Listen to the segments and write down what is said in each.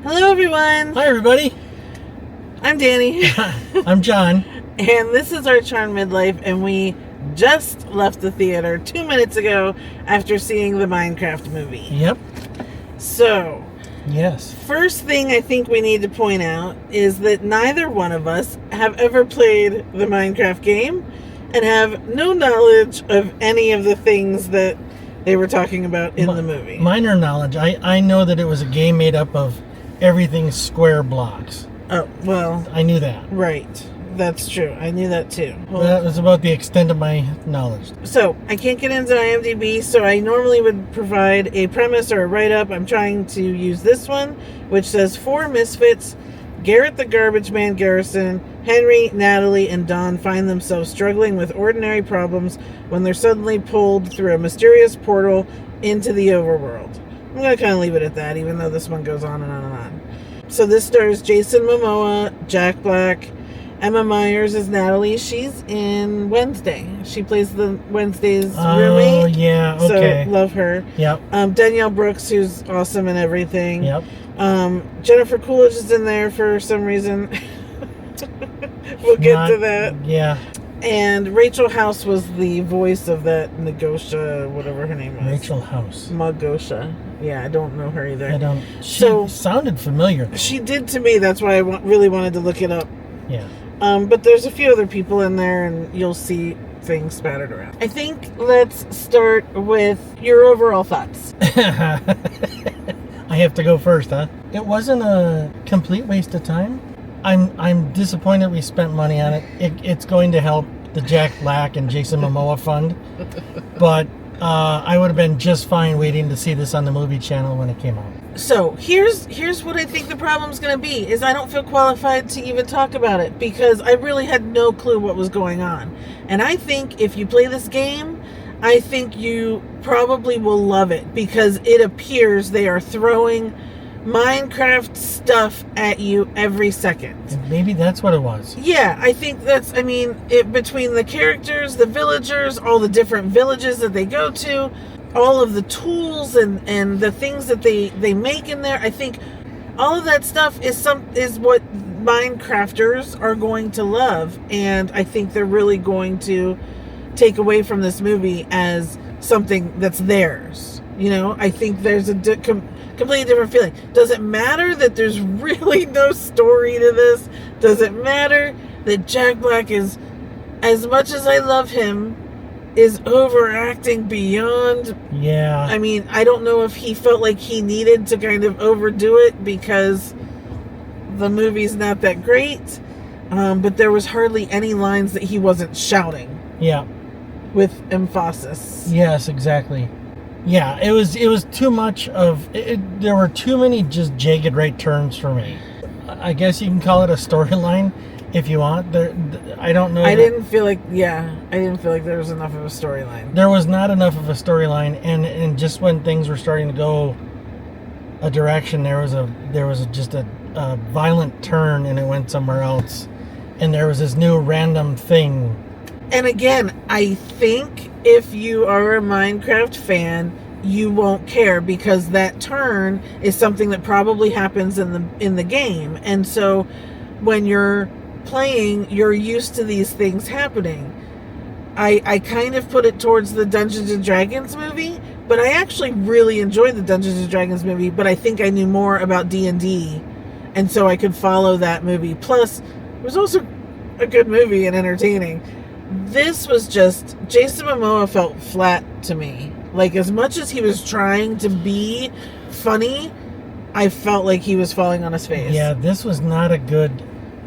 Hello, everyone. Hi, everybody. I'm Danny. I'm John. And this is our Charm Midlife, and we just left the theater 2 minutes ago after seeing the Minecraft movie. Yep. So, Yes. first thing I think we need to point out is that neither one of us have ever played the Minecraft game and have no knowledge of any of the things that they were talking about in the movie. Minor knowledge. I know that it was a game made up of everything square blocks. Oh, well, I knew that. right. That's true. I knew that too. That was about the extent of my knowledge. So, I can't get into IMDb, so I normally would provide a premise or a write-up. I'm trying to use this one, which says 4 misfits, Garrett the Garbage Man Garrison, Henry, Natalie, and Don find themselves struggling with ordinary problems when they're suddenly pulled through a mysterious portal into the overworld. I'm going to kind of leave it at that, even though this one goes on and on and on. So this stars Jason Momoa, Jack Black, Emma Myers is Natalie. She's in Wednesday. She plays the Wednesday's roommate. Oh, yeah, okay. So, love her. Yep. Danielle Brooks, who's awesome and everything. Yep. Jennifer Coolidge is in there for some reason. We'll get to that. Yeah. And Rachel House was the voice of that Negosha, whatever her name was. Rachel House. Magosha. Yeah, I don't know her either. I don't. She So- sounded familiar. She did to me. That's why I really wanted to look it up. Yeah. But there's a few other people in there, and you'll see things spattered around. I think let's start with your overall thoughts. I have to go first, huh? It wasn't a complete waste of time. I'm disappointed we spent money on it. It's going to help the Jack Black and Jason Momoa fund, but I would have been just fine waiting to see this on the movie channel when it came out. So here's what I think the problem's going to be is I don't feel qualified to even talk about it because I really had no clue what was going on. And I think if you play this game, I think you probably will love it because it appears they are throwing Minecraft stuff at you every second. And maybe that's what it was. Yeah, I think between the characters, the villagers, all the different villages that they go to, all of the tools and the things that they make in there, I think all of that stuff is what Minecrafters are going to love, and I think they're really going to take away from this movie as something that's theirs. You know, I think there's a completely different feeling. Does it matter that there's really no story to this? Does it matter that Jack Black is, as much as I love him, is overacting beyond? Yeah. I mean, I don't know if he felt like he needed to kind of overdo it because the movie's not that great, but there was hardly any lines that he wasn't shouting. Yeah. With emphasis. Yes, exactly. Yeah, it was too much of it. There were too many just jagged right turns for me. I guess you can call it a storyline if you want. I don't know. I didn't feel like there was enough of a storyline. There was not enough of a storyline, and just when things were starting to go a direction, there was just a violent turn, and it went somewhere else, and there was this new random thing. And again, I think if you are a Minecraft fan, you won't care because that turn is something that probably happens in the game. And so when you're playing, you're used to these things happening. I kind of put it towards the Dungeons and Dragons movie, but I actually really enjoyed the Dungeons and Dragons movie, but I think I knew more about D&D, and so I could follow that movie. Plus, it was also a good movie and entertaining. This was just, Jason Momoa felt flat to me. Like, as much as he was trying to be funny, I felt like he was falling on his face. Yeah, this was not a good...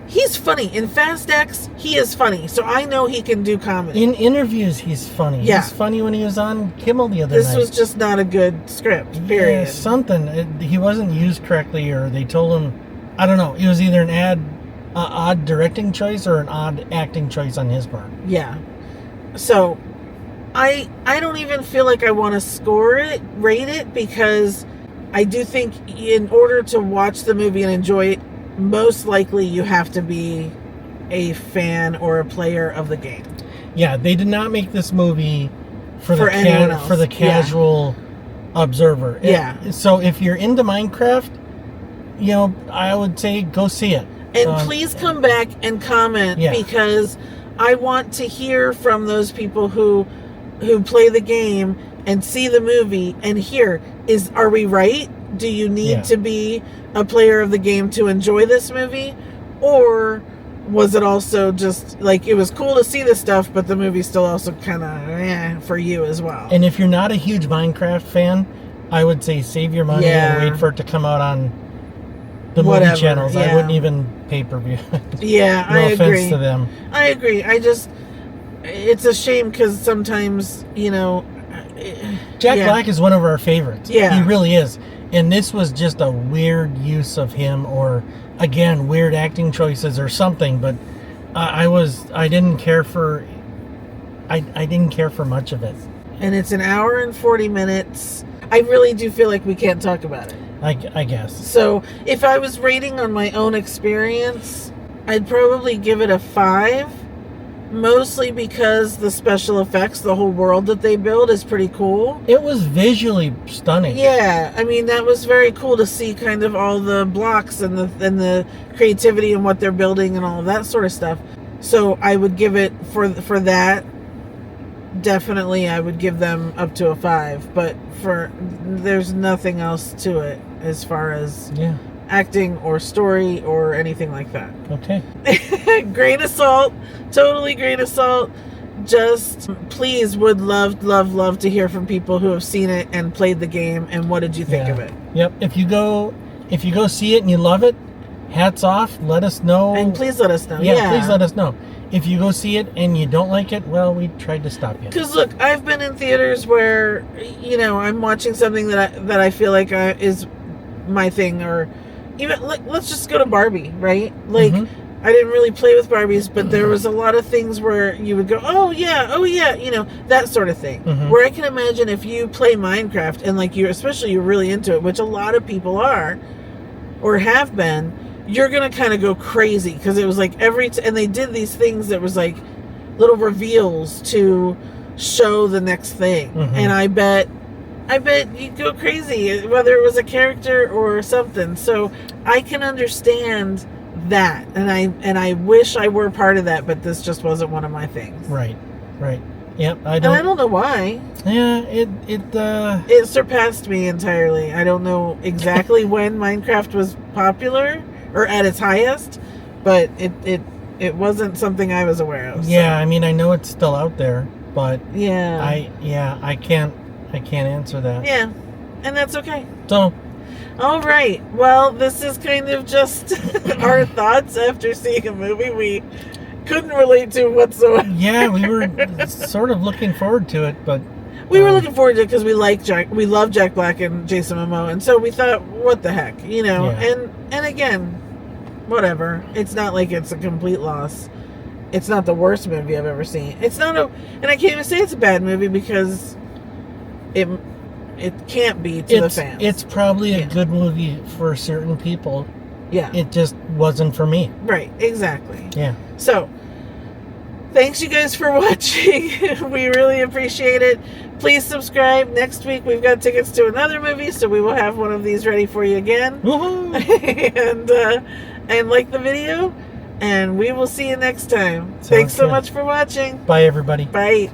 He's funny. In Fast X, he is funny. So I know he can do comedy. In interviews, he's funny. Yeah. He's funny when he was on Kimmel the other night. This was just not a good script, period. Yeah, something. He wasn't used correctly, or they told him... I don't know. It was either an odd directing choice or an odd acting choice on his part. Yeah. So I don't even feel like I want to rate it, because I do think in order to watch the movie and enjoy it, most likely you have to be a fan or a player of the game. Yeah, they did not make this movie for the casual observer. Yeah. So if you're into Minecraft, I would say go see it. And please come back and comment, Yeah. because I want to hear from those people who play the game and see the movie and hear, are we right? Do you need to be a player of the game to enjoy this movie? Or was it also just like, it was cool to see this stuff, but the movie's still also kind of for you as well? And if you're not a huge Minecraft fan, I would say save your money and wait for it to come out on the movie channels. I wouldn't even pay-per-view. Yeah, no I agree. offense to them. I agree. It's a shame because sometimes, Jack Black is one of our favorites. Yeah. He really is. And this was just a weird use of him, or again, weird acting choices or something, but I didn't care for much of it. And it's an hour and 40 minutes. I really do feel like we can't talk about it. I guess. So if I was rating on my own experience, I'd probably give it a 5. Mostly because the special effects, the whole world that they build is pretty cool. It was visually stunning. Yeah, I mean, that was very cool to see kind of all the blocks and the creativity and what they're building and all of that sort of stuff. So I would give it, for that, definitely I would give them up to a 5. But there's nothing else to it as far as acting or story or anything like that. Okay. Grain of salt, totally grain of salt. Just please would love to hear from people who have seen it and played the game, and what did you think of it? Yep. If you go see it and you love it, hats off. Let us know. And please let us know. Yeah, please let us know. If you go see it and you don't like it, well, we tried to stop you. Because look, I've been in theaters where I'm watching something that I feel like is my thing, or even let's just go to Barbie, right? Like, I didn't really play with Barbies, but there was a lot of things where you would go, oh yeah, that sort of thing. Where I can imagine if you play Minecraft and especially you're really into it, which a lot of people are or have been, you're gonna kind of go crazy, because it was like and they did these things that was like little reveals to show the next thing, and I bet you'd go crazy, whether it was a character or something. So I can understand that, and I wish I were part of that, but this just wasn't one of my things. Right. Yep. I don't know why. Yeah, it surpassed me entirely. I don't know exactly when Minecraft was popular or at its highest, but it wasn't something I was aware of. Yeah, so. I mean, I know it's still out there, but I can't answer that. Yeah, and that's okay. So, all right. Well, this is kind of just our thoughts after seeing a movie we couldn't relate to whatsoever. Yeah, we were sort of looking forward to it, but we were looking forward to it because we love Jack Black and Jason Momoa, and so we thought, what the heck, And again, whatever. It's not like it's a complete loss. It's not the worst movie I've ever seen. And I can't even say it's a bad movie, because it can't be to the fans. It's probably a good movie for certain people. Yeah. It just wasn't for me. Right, exactly. Yeah. So, thanks you guys for watching. We really appreciate it. Please subscribe. Next week we've got tickets to another movie, so we will have one of these ready for you again. Woohoo! and like the video, and we will see you next time. Thanks so much for watching. Bye, everybody. Bye.